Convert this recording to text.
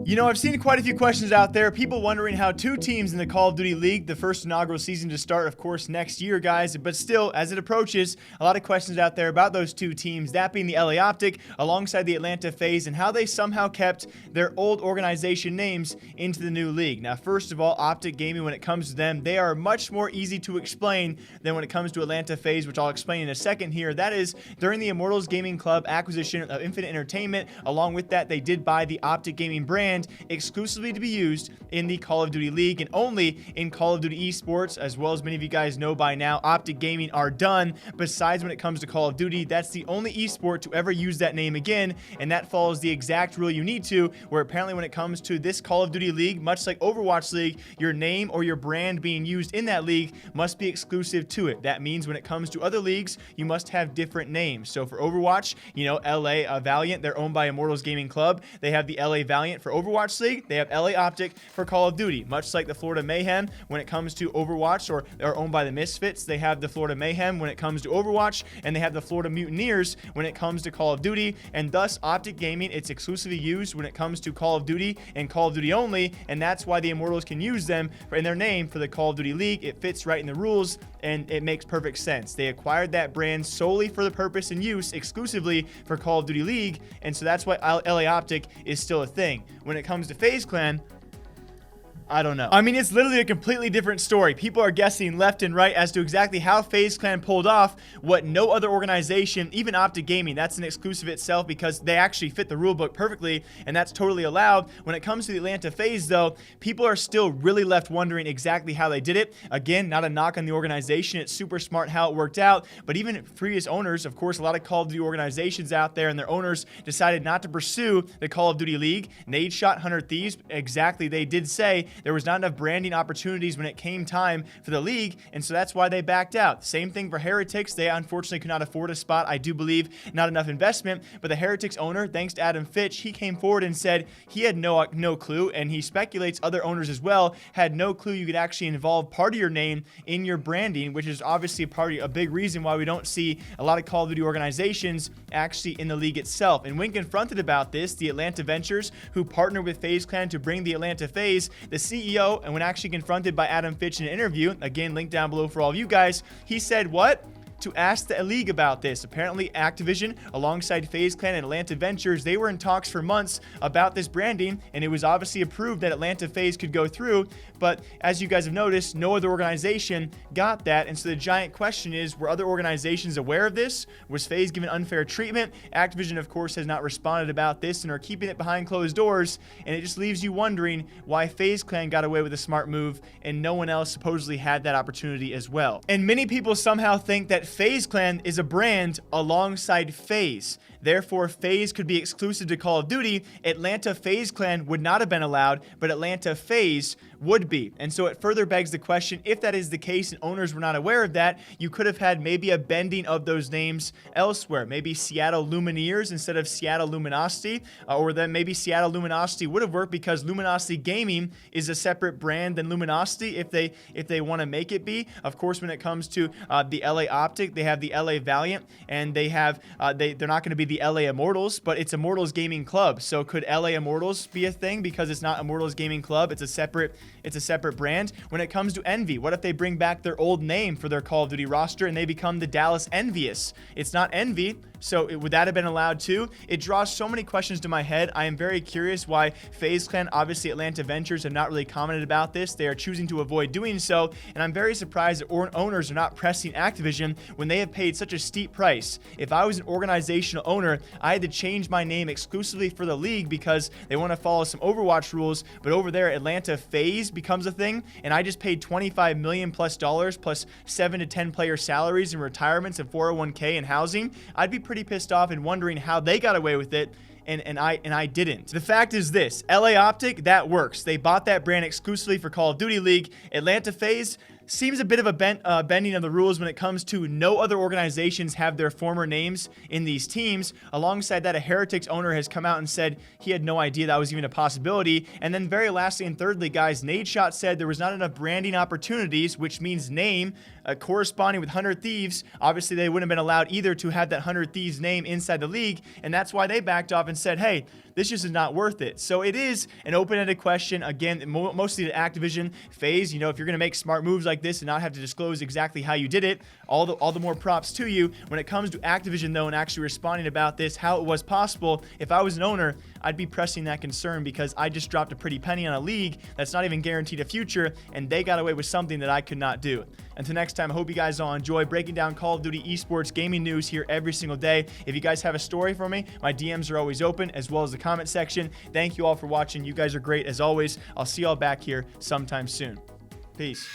You know, I've seen quite a few questions out there, people wondering how two teams in the Call of Duty League, the first inaugural season to start, of course, next year, guys, but still, as it approaches, a lot of questions out there about those two teams, that being the LA OpTic alongside the Atlanta FaZe, and how they somehow kept their old organization names into the new league. Now, first of all, OpTic Gaming, when it comes to them, they are much more easy to explain than when it comes to Atlanta FaZe, which I'll explain in a second here. That is, during the Immortals Gaming Club acquisition of Infinite Entertainment, along with that, they did buy the OpTic Gaming brand exclusively to be used in the Call of Duty League and only in Call of Duty Esports. As well as many of you guys know by now, OpTic Gaming are done. Besides, when it comes to Call of Duty, that's the only esport to ever use that name again, and that follows the exact rule you need to, where apparently when it comes to this Call of Duty League, much like Overwatch League, your name or your brand being used in that league must be exclusive to it. That means when it comes to other leagues, you must have different names. So for Overwatch, you know, LA Valiant, they're owned by Immortals Gaming Club. They have the LA Valiant for Overwatch League. They have LA OpTic for Call of Duty. Much like the Florida Mayhem when it comes to Overwatch, or are owned by the Misfits, they have the Florida Mayhem when it comes to Overwatch, and they have the Florida Mutineers when it comes to Call of Duty. And thus, OpTic Gaming, it's exclusively used when it comes to Call of Duty and Call of Duty only, and that's why the Immortals can use them in their name for the Call of Duty League. It fits right in the rules, and it makes perfect sense. They acquired that brand solely for the purpose and use exclusively for Call of Duty League, and so that's why LA OpTic is still a thing. When it comes to FaZe Clan, I don't know. I mean, it's literally a completely different story. People are guessing left and right as to exactly how FaZe Clan pulled off what no other organization, even OpTic Gaming, that's an exclusive itself because they actually fit the rulebook perfectly, and that's totally allowed. When it comes to the Atlanta FaZe, though, people are still really left wondering exactly how they did it. Again, not a knock on the organization. It's super smart how it worked out, but even previous owners, of course, a lot of Call of Duty organizations out there, and their owners decided not to pursue the Call of Duty League. Nadeshot, 100 Thieves, exactly, they did say there was not enough branding opportunities when it came time for the league, and so that's why they backed out. Same thing for Heretics. They unfortunately could not afford a spot. I do believe not enough investment, but the Heretics owner, thanks to Adam Fitch, he came forward and said he had no clue, and he speculates other owners as well had no clue you could actually involve part of your name in your branding, which is obviously a big reason why we don't see a lot of Call of Duty organizations actually in the league itself. And when confronted about this, the Atlanta Ventures, who partnered with FaZe Clan to bring the Atlanta FaZe, the CEO, and when actually confronted by Adam Fitch in an interview, again, link down below for all of you guys, he said, what? To ask the league about this. Apparently, Activision, alongside FaZe Clan and Atlanta Ventures, they were in talks for months about this branding, and it was obviously approved that Atlanta FaZe could go through, but as you guys have noticed, no other organization got that, and so the giant question is, were other organizations aware of this? Was FaZe given unfair treatment? Activision, of course, has not responded about this and are keeping it behind closed doors, and it just leaves you wondering why FaZe Clan got away with a smart move and no one else supposedly had that opportunity as well. And many people somehow think that FaZe Clan is a brand alongside FaZe. Therefore, FaZe could be exclusive to Call of Duty. Atlanta FaZe Clan would not have been allowed, but Atlanta FaZe would be. And so it further begs the question, if that is the case and owners were not aware of that, you could have had maybe a bending of those names elsewhere. Maybe Seattle Lumineers instead of Seattle Luminosity, or then maybe Seattle Luminosity would have worked because Luminosity Gaming is a separate brand than Luminosity if they want to make it be. Of course, when it comes to the LA OpTic, they have the LA Valiant, and they have they're not going to be the LA Immortals, but it's Immortals Gaming Club. So could LA Immortals be a thing because it's not Immortals Gaming Club? It's a separate brand. When it comes to Envy, what if they bring back their old name for their Call of Duty roster and they become the Dallas Envious? It's not Envy. So would that have been allowed too? It draws so many questions to my head. I am very curious why FaZe Clan, obviously Atlanta Ventures, have not really commented about this. They are choosing to avoid doing so, and I'm very surprised that owners are not pressing Activision when they have paid such a steep price. If I was an organizational owner, I had to change my name exclusively for the league because they want to follow some Overwatch rules, but over there Atlanta FaZe becomes a thing, and I just paid $25 million plus 7 to 10 player salaries and retirements and 401k and housing. I'd be pretty pissed off and wondering how they got away with it. And I didn't. The fact is this, LA OpTic, that works. They bought that brand exclusively for Call of Duty League. Atlanta FaZe, seems a bit of a bending of the rules when it comes to no other organizations have their former names in these teams. Alongside that, a Heretics owner has come out and said he had no idea that was even a possibility. And then very lastly and thirdly, guys, Nadeshot said there was not enough branding opportunities, which means name corresponding with 100 Thieves. Obviously, they wouldn't have been allowed either to have that 100 Thieves name inside the league, and that's why they backed off and said, hey, this just is not worth it. So it is an open-ended question. Again, mostly to Activision. FaZe, you know, if you're going to make smart moves like this and not have to disclose exactly how you did it, all the more props to you. When it comes to Activision, though, and actually responding about this, how it was possible, if I was an owner, I'd be pressing that concern because I just dropped a pretty penny on a league that's not even guaranteed a future, and they got away with something that I could not do. Until next time, I hope you guys all enjoy breaking down Call of Duty Esports gaming news here every single day. If you guys have a story for me, my DMs are always open, as well as the comment section. Thank you all for watching. You guys are great as always. I'll see y'all back here sometime soon. Peace.